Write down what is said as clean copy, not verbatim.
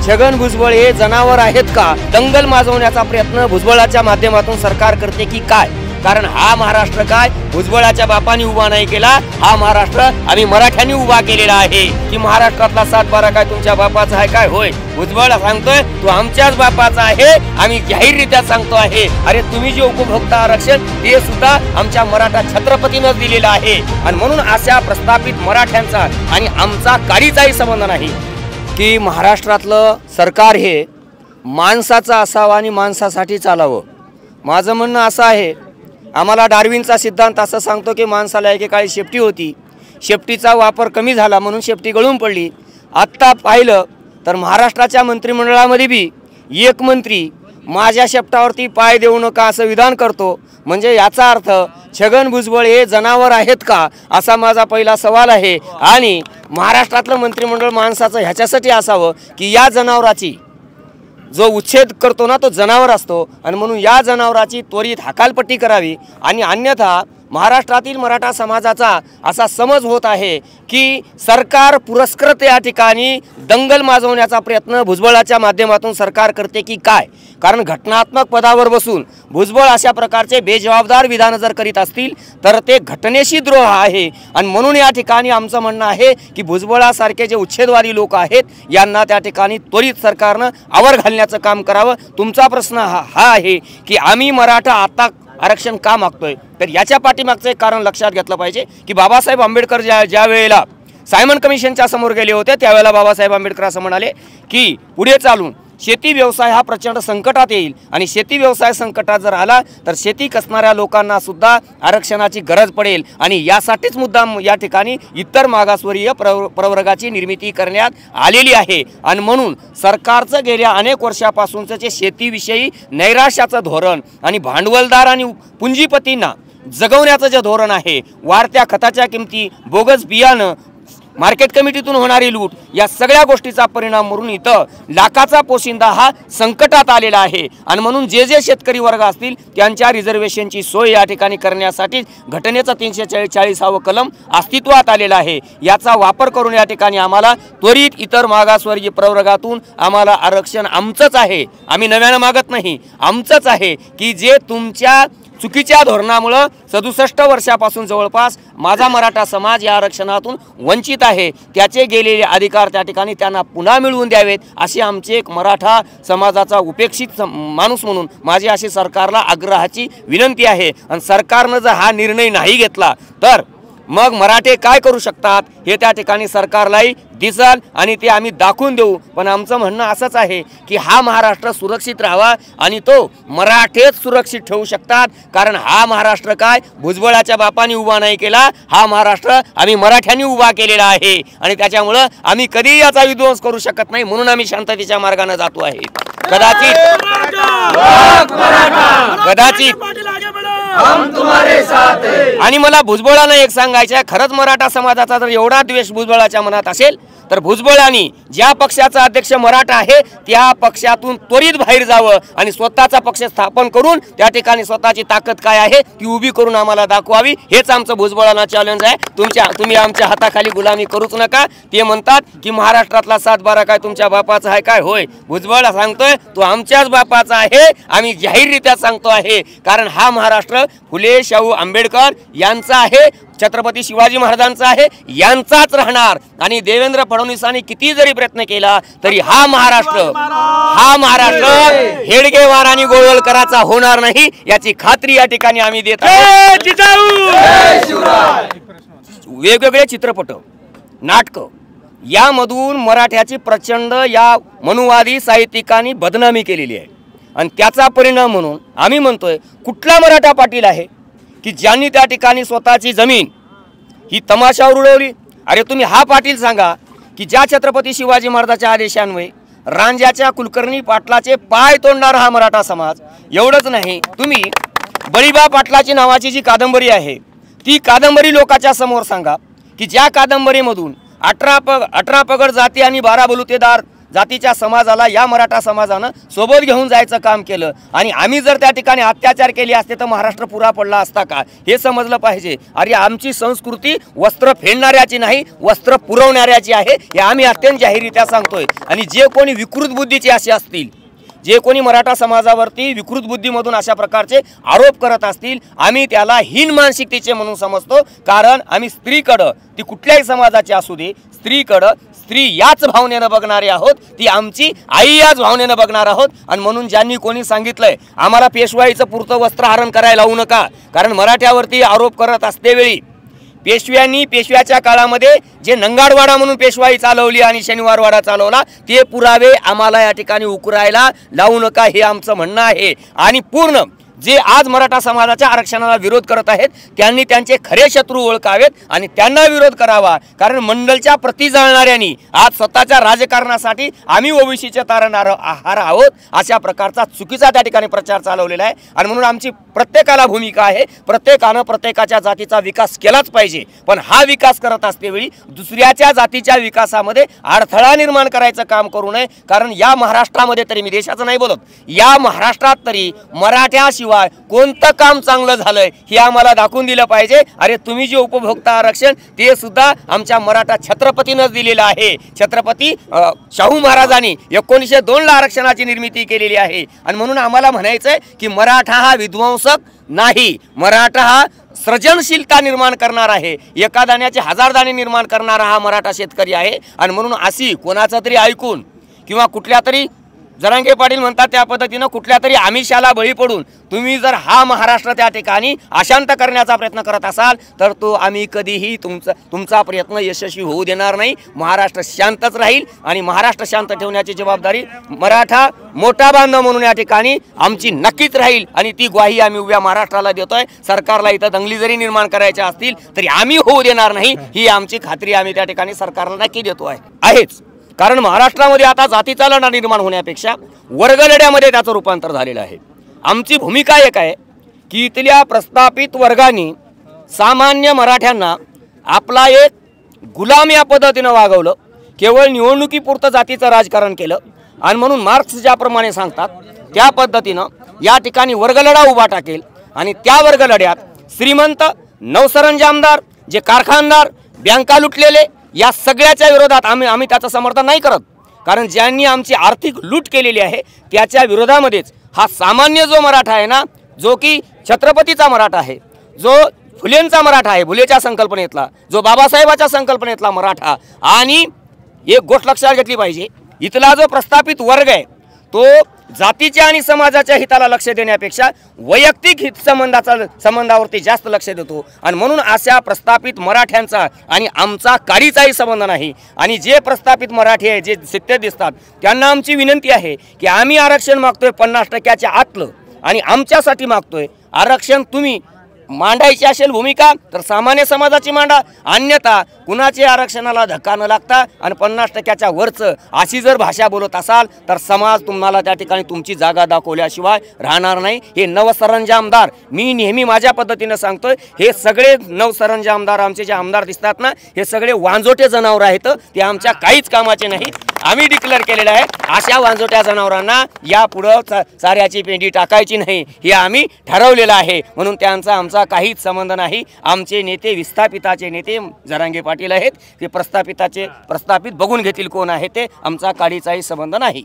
छगन भुजबळ हे जनावर आहेत का? दंगल माजवण्याचा प्रयत्न भुजबळाच्या माध्यमातून सरकार करते की काय? कारण हा महाराष्ट्र काय भुजबळाच्या बापांनी उभा नाही केला, हा महाराष्ट्र आम्ही मराठ्यांनी उभा केलेला आहे। की महाराष्ट्रातला 7-12 काय तुमच्या बापाचा आहे काय? होय, भुजबळ सांगतोय तो आमच्याच बापाचा आहे, आम्ही जाहीररित्या सांगतो आहे। अरे तुम्ही जे उपभोक्ता आरक्षण ते सुद्धा आमच्या मराठा छत्रपतींनाच दिलेलं आहे आणि म्हणून अशा प्रस्थापित मराठ्यांचा आणि आमचा काहीचाही संबंध नाही। की महाराष्ट्रातलं सरकार हे माणसाचं असावं आणि माणसासाठी चालावं। माझं म्हणणं असं आहे, आम्हाला डार्विनचा सिद्धांत असं सांगतो की माणसाला एकेकाळी शेपटी होती, शेपटीचा वापर कमी झाला म्हणून शेपटी गळून पडली। आत्ता पाहिलं तर महाराष्ट्राच्या मंत्रिमंडळामध्ये बी एक मंत्री माझ्या शेपटावरती पाय देऊ नका असं विधान करतो। म्हणजे याचा अर्थ छगन भुजबळ हे जनावर आहेत का असा माझा पहिला सवाल आहे। आणि महाराष्ट्रातलं मंत्रिमंडळ माणसाचं ह्याच्यासाठी असावं की या जनावराची जो उच्छेद करतो ना तो जनावर असतो आणि म्हणून या जनावराची त्वरित हकालपट्टी करावी। आणि अन्यथा महाराष्ट्रातील मराठा समाजाचा असा समज होत आहे की सरकार पुरस्कृत या ठिकाणी दंगल माजवण्याचा प्रयत्न भुजबळाच्या माध्यमातून सरकार करते की काय? कारण घटनात्मक पदावर बसून भुजबळ अशा प्रकारचे बेजबाबदार विधान जर करीत असतील तर ते घटनेशी द्रोह आहे। आणि म्हणून या ठिकाणी आमचं म्हणणं आहे की भुजबळासारखे जे उच्छेदवादी लोक आहेत यांना त्या ठिकाणी त्वरित सरकारनं आवर घालण्याचं काम करावं। तुमचा प्रश्न हा आहे की आम्ही मराठा आता आरक्षण का मागतोय, तर याच्या पाठीमागचं एक कारण लक्षात घेतलं पाहिजे की बाबासाहेब आंबेडकर ज्या वेळेला सायमन कमिशनच्या समोर गेले होते त्यावेळेला बाबासाहेब आंबेडकर असं म्हणाले की पुढे चालून शेती व्यवसाय हा प्रचंड संकटात येईल आणि शेती व्यवसाय संकटात जर आला तर शेती कसणाऱ्या लोकांना सुद्धा आरक्षणाची गरज पडेल आणि यासाठीच मुद्दाम या ठिकाणी इतर मागासवर्गीय प्रवर्गाची निर्मिती करण्यात आलेली आहे। आणि म्हणून सरकारचं गेल्या अनेक वर्षापासूनचं जे शेतीविषयी नैराश्याचं धोरण आणि भांडवलदार आणि पुंजीपतींना जगवण्याचं जे धोरण आहे, वाढत्या खताच्या किमती, बोगस बियाणं, मार्केट कमिटीतून होणारी लूट, या सगळ्या गोष्टीचा परिणाम म्हणून इथं लाखाचा पोशिंदा हा संकटात आलेला आहे। आणि म्हणून जे शेतकरी वर्ग असतील त्यांच्या रिझर्वेशनची सोय या ठिकाणी करण्यासाठी घटनेचं 340 कलम अस्तित्वात आलेला आहे। याचा वापर करून या ठिकाणी आम्हाला त्वरित इतर मागासवर्गीय प्रवर्गातून आम्हाला आरक्षण आमचंच आहे, आम्ही नव्यानं मागत नाही, आमचंच आहे की जे तुमच्या चुकीच्या धोरणामुळे 67 वर्षापासून जवळपास माझा मराठा समाज या आरक्षणातून वंचित आहे, त्याचे गेलेले अधिकार त्या ठिकाणी त्यांना पुन्हा मिळवून द्यावेत अशी आमची एक मराठा समाजाचा उपेक्षित माणूस म्हणून माझी अशी सरकारला आग्रहाची विनंती आहे। आणि सरकारनं जर हा निर्णय नाही घेतला तर मग मराठे काय करू शकतात हे त्या ठिकाणी सरकारलाही दिसल आणि ते आम्ही दाखवून देऊ। पण आमचं म्हणणं असंच आहे की हा महाराष्ट्र सुरक्षित राहावा आणि तो मराठेच सुरक्षित ठेवू शकतात। कारण हा महाराष्ट्र काय भुजबळाच्या बापांनी उभा नाही केला, हा महाराष्ट्र आम्ही मराठ्यांनी उभा केलेला आहे आणि त्याच्यामुळं आम्ही कधीही याचा विध्वंस करू शकत नाही, म्हणून आम्ही शांततेच्या मार्गाने जातो आहे। कदाचित आणि मला भुजबळांना एक सांगायचं आहे, खरंच मराठा समाजाचा जर एवढा द्वेष भुजबळाच्या मनात असेल तर भुजबळांनी ज्या पक्षाचा अध्यक्ष मराठा आहे त्या पक्षातून त्वरित बाहेर जावं आणि स्वतःचा पक्ष स्थापन करून त्या ठिकाणी स्वतःची ताकद काय आहे ती उभी करून आम्हाला दाखवावी। हेच आमचं भुजबळांना चॅलेंज आहे। तुम्ही आमच्या हाताखाली गुलामी करूच नका। ते म्हणतात की महाराष्ट्रातला 7-12 काय तुमच्या बापाचा आहे काय? होय, भुजबळ सांगतोय तो आमच्याच बापाचा आहे, आम्ही जाहीररित्या सांगतो आहे। कारण हा महाराष्ट्र फुले शाहू आंबेडकर यांचा आहे, छत्रपती शिवाजी महाराजांचा आहे, यांचाच राहणार। आणि देवेंद्र फडणवीसांनी किती जरी प्रयत्न केला तरी हा महाराष्ट्र हेडगेवार आणि गोळवलकरांचा होणार नाही याची खात्री या ठिकाणी आम्ही देत आहोत। वेगवेगळे चित्रपट, नाटक यामधून मराठ्याची प्रचंड या मनुवादी साहित्यिकांनी बदनामी केलेली आहे आणि त्याचा परिणाम म्हणून आम्ही म्हणतोय कुठला मराठा पाटील आहे की ज्यांनी त्या ठिकाणी स्वतःची जमीन ही तमाशावर उडवली? अरे तुम्ही हा पाटील सांगा की ज्या छत्रपती शिवाजी महाराजांच्या आदेशान्वये रांजाच्या कुलकर्णी पाटलाचे पाय तोडणारा हा मराठा समाज। एवढंच नाही, तुम्ही बळीबा पाटलाची नावाची जी कादंबरी आहे ती कादंबरी लोकांच्या समोर सांगा की ज्या कादंबरीमधून 18 पगड जाती आणि 12 बलुतेदार जातीच्या समाजाला, या मराठा समाजानं सोबत घेऊन जायचं काम केलं आणि आम्ही जर त्या ठिकाणी अत्याचार केले असते तर महाराष्ट्र पुरा पडला असता का, हे समजलं पाहिजे. अरे आमची संस्कृती वस्त्र फेडणाऱ्याची नाही, वस्त्र पुरवणाऱ्याची आहे, हे आम्ही अत्यंत जाहीररित्या सांगतोय. आणि जे कोणी विकृत बुद्धीचे असे असतील, जे कोणी मराठा समाजावरती विकृत बुद्धीमधून अशा प्रकारचे आरोप करत असतील, आम्ही त्याला हीन मानसिकतेचे म्हणून समजतो. कारण आम्ही स्त्रीकडं, ती कुठल्याही समाजाची असू दे, स्त्रीकडं स्त्री याच भावनेनं बघणारे आहोत, ती आमची आई याच भावनेनं बघणार आहोत. आणि म्हणून ज्यांनी कोणी सांगितलंय आम्हाला पेशवाईचं पुरतं वस्त्रहरण करायला लावू नका, कारण मराठ्यावरती आरोप करत असतेवेळी पेशव्यांनी पेशव्याच्या काळामध्ये जे नंगाडवाडा म्हणून पेशवाई चालवली आणि शनिवारवाडा चालवला, ते पुरावे आम्हाला या ठिकाणी उकरायला लावू नका, हे आमचं म्हणणं आहे. आणि पूर्ण जे आज मराठा समाजाच्या आरक्षणाला विरोध करत आहेत त्यांनी त्यांचे खरे शत्रू ओळखावेत आणि त्यांना विरोध करावा. कारण मंडलच्या प्रति जाळणाऱ्यांनी आज स्वतःच्या राजकारणासाठी आम्ही ओबीसीचे तारणहार आहोत अशा प्रकारचा चुकीचा त्या ठिकाणी प्रचार चालवलेला आहे. आणि म्हणून आमची प्रत्येकाला भूमिका आहे, प्रत्येकानं प्रत्येकाच्या जातीचा विकास केलाच पाहिजे. पण हा विकास करत असतेवेळी दुसऱ्याच्या जातीच्या विकासामध्ये अडथळा निर्माण करायचं काम करू नये. कारण या महाराष्ट्रामध्ये तरी, मी देशाचं नाही बोलत, या महाराष्ट्रात तरी मराठ्याशिवाय कोणतं काम चांगलं झालंय हे आम्हाला दाखवून दिलं पाहिजे. अरे तुम्ही जे उपभोक्ता आरक्षण ते सुद्धा आमच्या मराठा छत्रपतीनंच दिलेलं आहे. छत्रपती शाहू महाराजांनी 1902 ला आरक्षणाची निर्मिती केलेली आहे. आणि म्हणून आम्हाला म्हणायचंय की मराठा हा विध्वंसक नाही, मराठा हा सृजनशीलता निर्माण करणार आहे, एका दाण्याचे 1000 दाणे निर्माण करणारा हा मराठा शेतकरी आहे. आणि म्हणून अशी कोणाचं तरी ऐकून किंवा कुठल्या तरी जरांगे पाटील म्हणतात त्या पद्धतीनं कुठल्या तरी आमिषाला बळी पडून तुम्ही जर हा महाराष्ट्र त्या ठिकाणी अशांत करण्याचा प्रयत्न करत असाल तर तो आम्ही कधीही तुमचा प्रयत्न यशस्वी होऊ देणार नाही. महाराष्ट्र शांतच राहील आणि महाराष्ट्र शांत ठेवण्याची जबाबदारी मराठा मोठा बांधव म्हणून या ठिकाणी आमची नक्कीच राहील. आणि ती ग्वाही आम्ही उभ्या महाराष्ट्राला देतोय. सरकारला इथं दंगली जरी निर्माण करायच्या असतील तरी आम्ही होऊ देणार नाही, ही आमची खात्री आम्ही त्या ठिकाणी सरकारला नक्की देतो आहेच. कारण महाराष्ट्रामध्ये आता जातीचा लढा निर्माण होण्यापेक्षा वर्गलढ्यामध्ये त्याचं रूपांतर झालेलं आहे. आमची भूमिका एक आहे की इथल्या प्रस्थापित वर्गाने सामान्य मराठ्यांना आपला एक गुलाम या पद्धतीनं वागवलं, केवळ निवडणुकीपुरतं जातीचं राजकारण केलं. आणि म्हणून मार्क्स ज्याप्रमाणे सांगतात त्या पद्धतीनं या ठिकाणी वर्गलढा उभा टाकेल आणि त्या वर्गलढ्यात श्रीमंत, नवसरंजामदार, जे कारखानदार, बँका लुटलेले, या सगळ्याच्या विरोधात आम्ही त्याचं समर्थन नाही करत. कारण ज्यांनी आमची आर्थिक लूट केलेली आहे त्याच्या विरोधामध्येच हा सामान्य जो मराठा आहे ना, जो की छत्रपतीचा मराठा आहे, जो फुलेंचा मराठा आहे, फुलेच्या संकल्पनेतला, जो बाबासाहेबाच्या संकल्पनेतला मराठा. आणि एक गोष्ट लक्षात घेतली पाहिजे, इथला जो प्रस्थापित वर्ग आहे तो जातीच्या आणि समाजाच्या हिताला लक्ष देण्यापेक्षा वैयक्तिक हित संबंधावरती जास्त लक्ष देतो. आणि म्हणून अशा प्रस्थापित मराठ्यांचा आणि आमचा काडीचाही संबंध नाही. आणि जे प्रस्थापित मराठी आहे, जे सत्य दिसतात, त्यांना आमची विनंती आहे की आम्ही आरक्षण मागतोय 50% आतलं, आणि आमच्यासाठी मागतोय आरक्षण. तुम्ही मांडायची असेल भूमिका तर सामान्य समाजाची मांडा, अन्यथा कुणाचे आरक्षणाला धक्का न लागता आणि 50% वरचं अशी जर भाषा बोलत असाल तर समाज तुम्हाला त्या ठिकाणी तुमची जागा दाखवल्याशिवाय राहणार नाही. हे नवसरंजामदार, मी नेहमी माझ्या पद्धतीनं सांगतोय, हे सगळे नवसरंजामदार आमचे जे आमदार दिसतात ना, हे सगळे वांजोटे जनावर आहेत, ते आमच्या काहीच कामाचे नाहीत. आम्ही डिक्लेअर केलेलं आहे अशा वांजोट्या जनावरांना यापुढं चाऱ्याची पेंडी टाकायची नाही, हे आम्ही ठरवलेलं आहे. म्हणून त्यांचा आमचा काहीच संबंध नाही. आमचे नेते विस्थापिताचे नेते जरांगे पाटील आहेत, ते प्रस्थापित बघून घेतील कोण आहे ते, आमचा काडीचाही संबंध नाही.